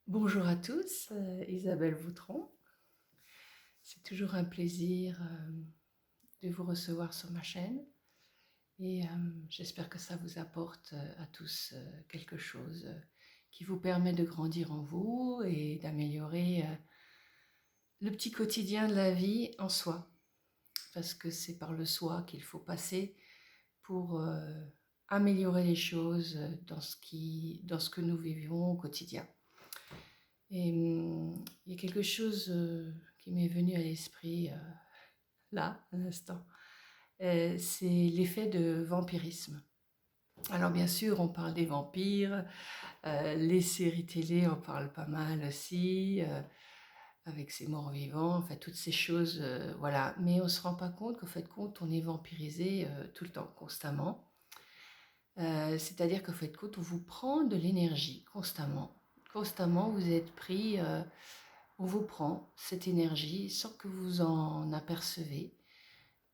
Bonjour à tous, Isabelle Voutron. C'est toujours un plaisir de vous recevoir sur ma chaîne et j'espère que ça vous apporte à tous quelque chose qui vous permet de grandir en vous et d'améliorer le petit quotidien de la vie en soi, parce que c'est par le soi qu'il faut passer pour améliorer les choses dans ce que nous vivons au quotidien. Et il y a quelque chose qui m'est venu à l'esprit là, à l'instant. C'est l'effet de vampirisme. Alors bien sûr, on parle des vampires, les séries télé en parlent pas mal aussi, avec ces morts vivants, enfin toutes ces choses, voilà. Mais on ne se rend pas compte qu'au fait de compte, on est vampirisé tout le temps, constamment. C'est-à-dire qu'au fait de compte, on vous prend de l'énergie constamment. Constamment, vous êtes pris, on vous prend cette énergie sans que vous en apercevez.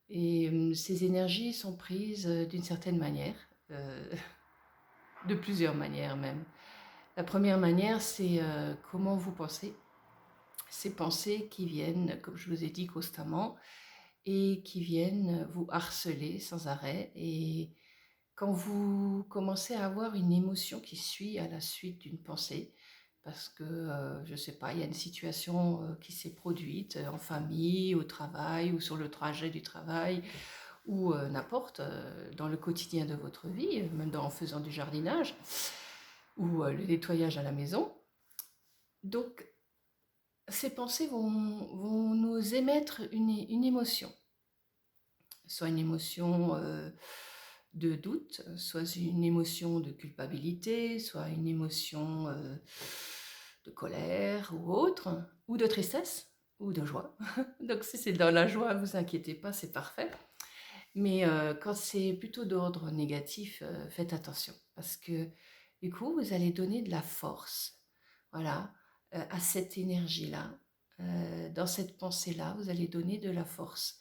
Et ces énergies sont prises d'une certaine manière, euh, de plusieurs manières même. La première manière, c'est comment vous pensez. Ces pensées qui viennent, comme je vous ai dit, constamment et qui viennent vous harceler sans arrêt. Et quand vous commencez à avoir une émotion qui suit à la suite d'une pensée, parce que, je ne sais pas, il y a une situation qui s'est produite en famille, au travail ou sur le trajet du travail, ou n'importe, dans le quotidien de votre vie, même en faisant du jardinage ou le nettoyage à la maison. Donc, ces pensées vont nous émettre une émotion, soit une émotion de doute, soit une émotion de culpabilité, soit une émotion de colère ou autre, ou de tristesse, ou de joie. Donc si c'est dans la joie, vous inquiétez pas, c'est parfait. Mais quand c'est plutôt d'ordre négatif, faites attention parce que du coup, vous allez donner de la force, voilà, à cette énergie-là. Dans cette pensée-là, vous allez donner de la force.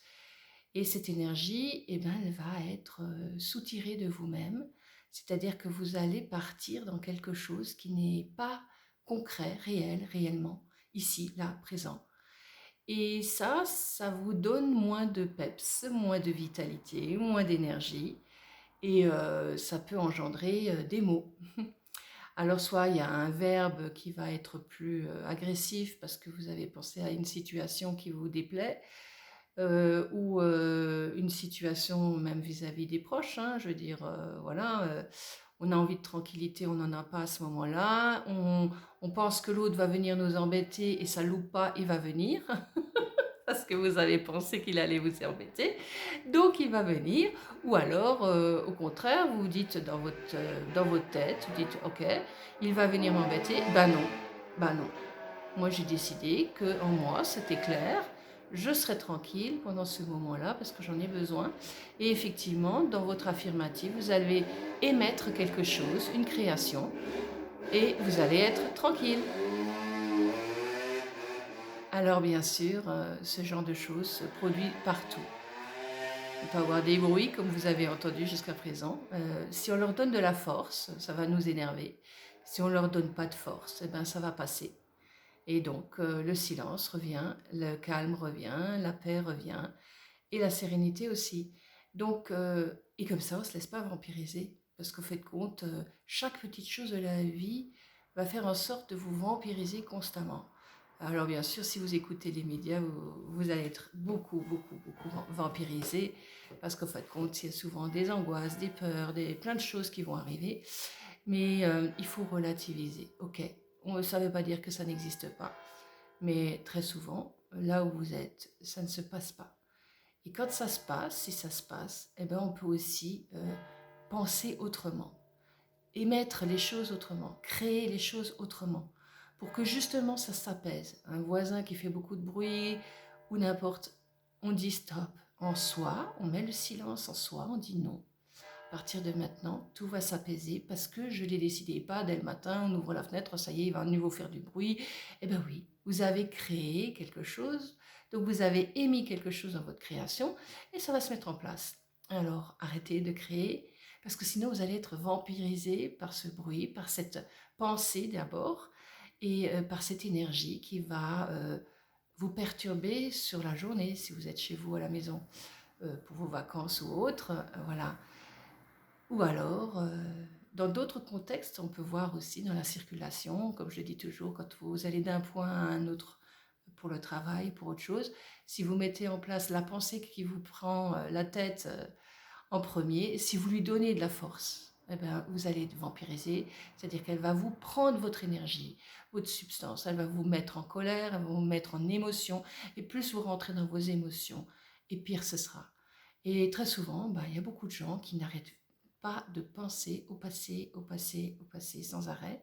Et cette énergie, eh ben, elle va être soutirée de vous-même, c'est-à-dire que vous allez partir dans quelque chose qui n'est pas concret, réel, réellement, ici, là, présent. Et ça vous donne moins de peps, moins de vitalité, moins d'énergie. Et ça peut engendrer des maux. Alors soit il y a un verbe qui va être plus agressif parce que vous avez pensé à une situation qui vous déplaît, ou une situation même vis-à-vis des proches, hein, je veux dire, voilà, on a envie de tranquillité, on n'en a pas à ce moment-là, on pense que l'autre va venir nous embêter et ça loupe pas, il va venir. Parce que vous avez pensé qu'il allait vous embêter, donc il va venir, ou alors au contraire, vous dites dans votre tête, vous dites ok, il va venir m'embêter, bah non, moi j'ai décidé que en moi c'était clair, je serai tranquille pendant ce moment-là parce que j'en ai besoin, et effectivement dans votre affirmative, vous allez émettre quelque chose, une création, et vous allez être tranquille. Alors bien sûr, ce genre de choses se produit partout. Il peut y avoir des bruits comme vous avez entendu jusqu'à présent. Si on leur donne de la force, ça va nous énerver. Si on leur donne pas de force, eh ben, ça va passer. Et donc le silence revient, le calme revient, la paix revient et la sérénité aussi. Donc, et comme ça, on ne se laisse pas vampiriser. Parce qu'au fait de compte, chaque petite chose de la vie va faire en sorte de vous vampiriser constamment. Alors bien sûr, si vous écoutez les médias, vous allez être beaucoup, beaucoup, beaucoup vampirisé. Parce qu'au fait de compte, il y a souvent des angoisses, des peurs, plein de choses qui vont arriver. Mais il faut relativiser. Ok, ça ne veut pas dire que ça n'existe pas. Mais très souvent, là où vous êtes, ça ne se passe pas. Et quand ça se passe, si ça se passe, eh ben on peut aussi penser autrement, émettre les choses autrement, créer les choses autrement, pour que justement ça s'apaise. Un voisin qui fait beaucoup de bruit ou n'importe, on dit stop en soi, on met le silence en soi, on dit non. À partir de maintenant, tout va s'apaiser parce que je l'ai décidé. Pas dès le matin, on ouvre la fenêtre, ça y est, il va à nouveau faire du bruit. Eh bien oui, vous avez créé quelque chose, donc vous avez émis quelque chose dans votre création et ça va se mettre en place. Alors arrêtez de créer parce que sinon vous allez être vampirisé par ce bruit, par cette pensée d'abord. et par cette énergie qui va vous perturber sur la journée si vous êtes chez vous à la maison pour vos vacances ou autres, voilà. Ou alors, dans d'autres contextes, on peut voir aussi dans la circulation, comme je le dis toujours, quand vous allez d'un point à un autre pour le travail, pour autre chose, si vous mettez en place la pensée qui vous prend la tête en premier, si vous lui donnez de la force, eh ben, vous allez être vampirisé, c'est-à-dire qu'elle va vous prendre votre énergie, votre substance, elle va vous mettre en colère, elle va vous mettre en émotion, et plus vous rentrez dans vos émotions, et pire ce sera. Et très souvent, bah, il y a beaucoup de gens qui n'arrêtent pas de penser au passé, au passé, au passé sans arrêt.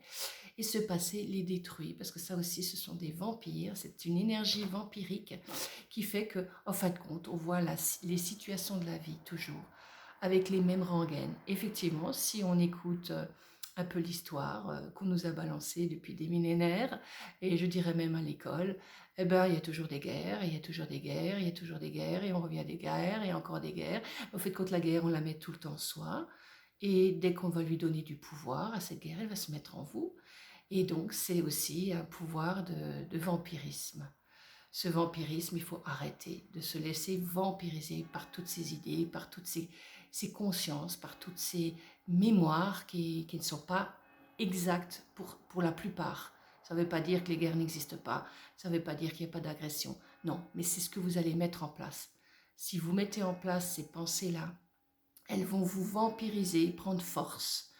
Et ce passé les détruit, parce que ça aussi, ce sont des vampires, c'est une énergie vampirique qui fait que, en fin de compte, on voit les situations de la vie toujours avec les mêmes rengaines. Effectivement, si on écoute un peu l'histoire qu'on nous a balancée depuis des millénaires, et je dirais même à l'école, eh ben, il y a toujours des guerres, il y a toujours des guerres, il y a toujours des guerres, et on revient à des guerres, et encore des guerres. Au fait, quand la guerre, on la met tout le temps en soi, et dès qu'on va lui donner du pouvoir à cette guerre, elle va se mettre en vous. Et donc, c'est aussi un pouvoir de vampirisme. Ce vampirisme, il faut arrêter de se laisser vampiriser par toutes ces idées, par toutes ces consciences, par toutes ces mémoires qui ne sont pas exactes pour la plupart. Ça ne veut pas dire que les guerres n'existent pas, ça ne veut pas dire qu'il n'y a pas d'agression. Non, mais c'est ce que vous allez mettre en place. Si vous mettez en place ces pensées-là, elles vont vous vampiriser, prendre force.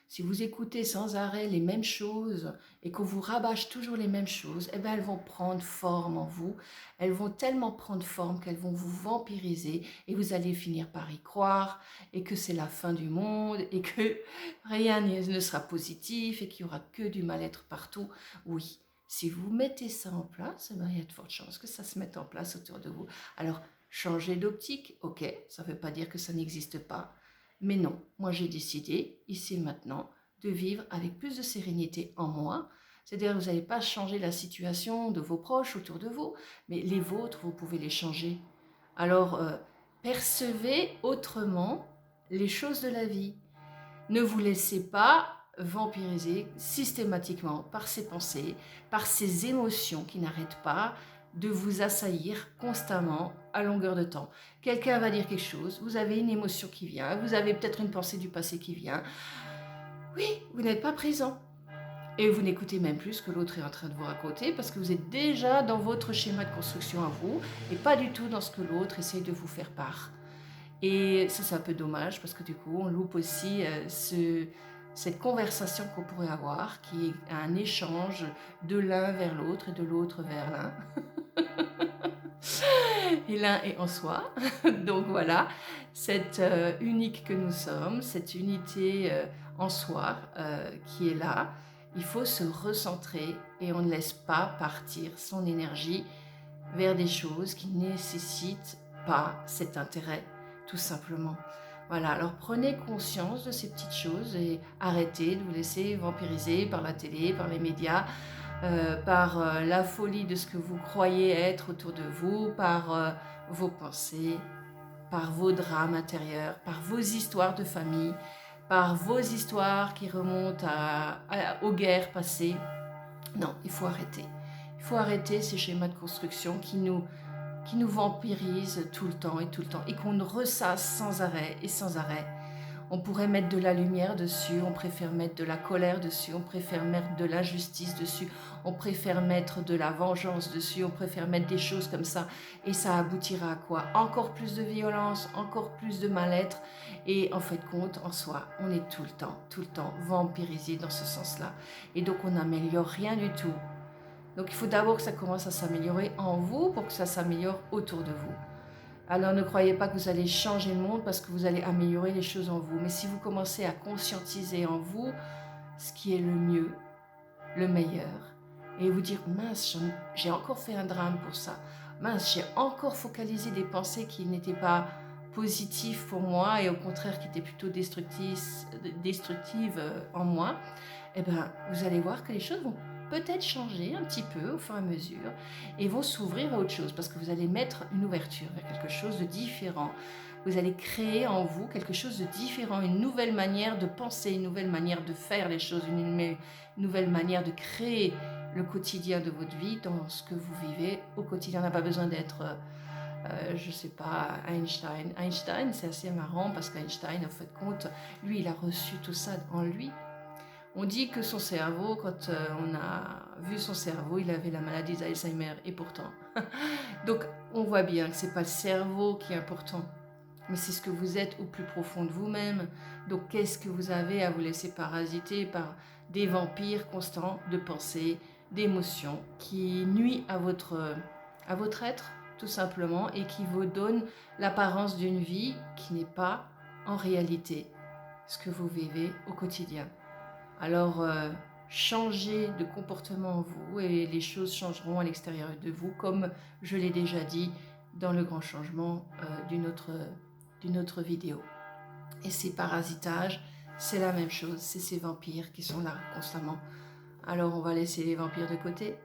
Si vous écoutez sans arrêt les mêmes choses et qu'on vous rabâche toujours les mêmes choses, eh bien elles vont prendre forme en vous. Elles vont tellement prendre forme qu'elles vont vous vampiriser et vous allez finir par y croire et que c'est la fin du monde et que rien ne sera positif et qu'il n'y aura que du mal-être partout. Oui, si vous mettez ça en place, eh bien, il y a de fortes chances que ça se mette en place autour de vous. Alors, changer d'optique, ok, ça ne veut pas dire que ça n'existe pas. Mais non, moi j'ai décidé, ici et maintenant, de vivre avec plus de sérénité en moi. C'est-à-dire que vous n'allez pas changer la situation de vos proches autour de vous, mais les vôtres, vous pouvez les changer. Alors, percevez autrement les choses de la vie. Ne vous laissez pas vampiriser systématiquement par ces pensées, par ces émotions qui n'arrêtent pas de vous assaillir constamment à longueur de temps. Quelqu'un va dire quelque chose, vous avez une émotion qui vient, vous avez peut-être une pensée du passé qui vient. Oui, vous n'êtes pas présent. Et vous n'écoutez même plus ce que l'autre est en train de vous raconter parce que vous êtes déjà dans votre schéma de construction à vous et pas du tout dans ce que l'autre essaye de vous faire part. Et ça, c'est un peu dommage parce que du coup, on loupe aussi cette conversation qu'on pourrait avoir, qui est un échange de l'un vers l'autre et de l'autre vers l'un. Et l'un est en soi. Donc voilà, cette unique que nous sommes, cette unité en soi qui est là, il faut se recentrer et on ne laisse pas partir son énergie vers des choses qui ne nécessitent pas cet intérêt, tout simplement. Voilà, alors prenez conscience de ces petites choses et arrêtez de vous laisser vampiriser par la télé, par les médias, par la folie de ce que vous croyez être autour de vous, par vos pensées, par vos drames intérieurs, par vos histoires de famille, par vos histoires qui remontent aux guerres passées. Non, il faut arrêter. Il faut arrêter ces schémas de construction qui nous vampirisent tout le temps et qu'on ressasse sans arrêt et sans arrêt. On pourrait mettre de la lumière dessus, on préfère mettre de la colère dessus, on préfère mettre de l'injustice dessus, on préfère mettre de la vengeance dessus, on préfère mettre des choses comme ça. Et ça aboutira à quoi? Encore plus de violence, encore plus de mal-être. Et en fait, compte, en soi, on est tout le temps vampirisé dans ce sens-là. Et donc, on n'améliore rien du tout. Donc, il faut d'abord que ça commence à s'améliorer en vous pour que ça s'améliore autour de vous. Alors ne croyez pas que vous allez changer le monde parce que vous allez améliorer les choses en vous. Mais si vous commencez à conscientiser en vous ce qui est le mieux, le meilleur, et vous dire mince, j'ai encore fait un drame pour ça. Mince, j'ai encore focalisé des pensées qui n'étaient pas positives pour moi et au contraire qui étaient plutôt destructives en moi. Eh bien, vous allez voir que les choses vont peut-être changer un petit peu au fur et à mesure et vont s'ouvrir à autre chose parce que vous allez mettre une ouverture vers quelque chose de différent. Vous allez créer en vous quelque chose de différent, une nouvelle manière de penser, une nouvelle manière de faire les choses, une nouvelle manière de créer le quotidien de votre vie, dans ce que vous vivez au quotidien. On n'a pas besoin d'être, je ne sais pas, Einstein. Einstein, c'est assez marrant parce qu'Einstein, en fait, compte, lui, il a reçu tout ça en lui. On dit que son cerveau, quand on a vu son cerveau, il avait la maladie d'Alzheimer, et pourtant. Donc, on voit bien que ce n'est pas le cerveau qui est important, mais c'est ce que vous êtes au plus profond de vous-même. Donc, qu'est-ce que vous avez à vous laisser parasiter par des vampires constants de pensées, d'émotions, qui nuisent à votre être, tout simplement, et qui vous donnent l'apparence d'une vie qui n'est pas, en réalité, ce que vous vivez au quotidien. Alors, changez de comportement en vous et les choses changeront à l'extérieur de vous, comme je l'ai déjà dit dans le grand changement d'une autre vidéo. Et ces parasitages, c'est la même chose, c'est ces vampires qui sont là constamment. Alors, on va laisser les vampires de côté,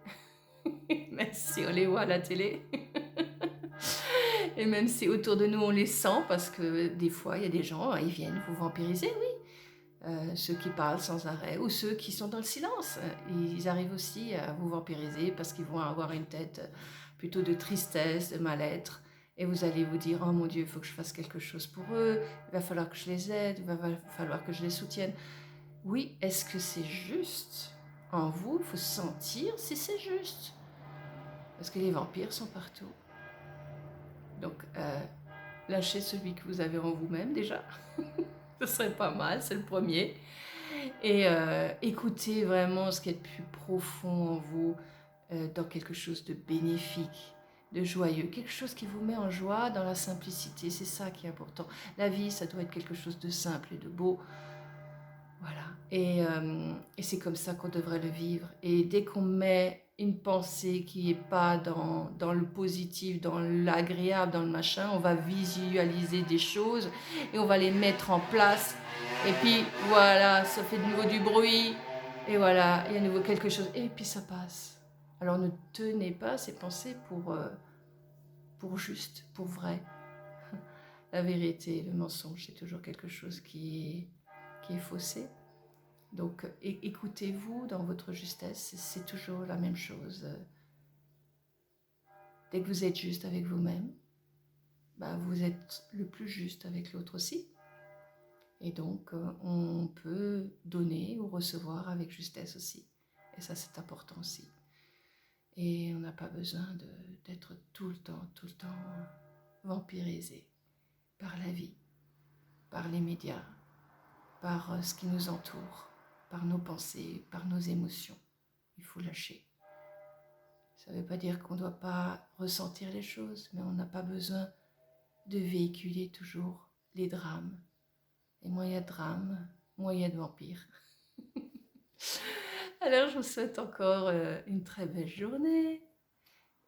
même si on les voit à la télé. Et même si autour de nous on les sent, parce que des fois il y a des gens, ils viennent vous vampiriser, oui. Ceux qui parlent sans arrêt ou ceux qui sont dans le silence. Ils arrivent aussi à vous vampiriser parce qu'ils vont avoir une tête plutôt de tristesse, de mal-être. Et vous allez vous dire, oh mon Dieu, il faut que je fasse quelque chose pour eux, il va falloir que je les aide, il va falloir que je les soutienne. Oui, est-ce que c'est juste? En vous, il faut sentir si c'est juste. Parce que les vampires sont partout. Donc, lâchez celui que vous avez en vous-même déjà. Ce serait pas mal, c'est le premier. Et écoutez vraiment ce qui est le plus profond en vous, dans quelque chose de bénéfique, de joyeux, quelque chose qui vous met en joie dans la simplicité, c'est ça qui est important. La vie, ça doit être quelque chose de simple et de beau, voilà. Et c'est comme ça qu'on devrait le vivre. Et dès qu'on met une pensée qui n'est pas dans le positif, dans l'agréable, dans le machin, on va visualiser des choses et on va les mettre en place. Et puis voilà, ça fait de nouveau du bruit. Et voilà, il y a de nouveau quelque chose. Et puis ça passe. Alors ne tenez pas ces pensées pour juste, pour vrai. La vérité, le mensonge, c'est toujours quelque chose qui est faussé. Donc écoutez-vous dans votre justesse, c'est toujours la même chose. Dès que vous êtes juste avec vous-même, vous êtes le plus juste avec l'autre aussi. Et donc on peut donner ou recevoir avec justesse aussi. Et ça, c'est important aussi. Et on n'a pas besoin d'être tout le temps vampirisé par la vie, par les médias, par ce qui nous entoure, par nos pensées, par nos émotions. Il faut lâcher. Ça ne veut pas dire qu'on ne doit pas ressentir les choses, mais on n'a pas besoin de véhiculer toujours les drames. Et moins il y a de drames, moins il y a de vampires. Alors je vous souhaite encore une très belle journée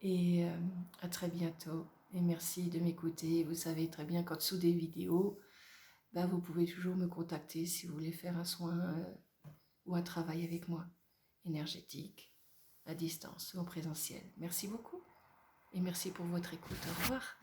et à très bientôt. Et merci de m'écouter. Vous savez très bien qu'en dessous des vidéos, vous pouvez toujours me contacter si vous voulez faire un soin ou un travail avec moi, énergétique, à distance ou en présentiel. Merci beaucoup et merci pour votre écoute. Au revoir.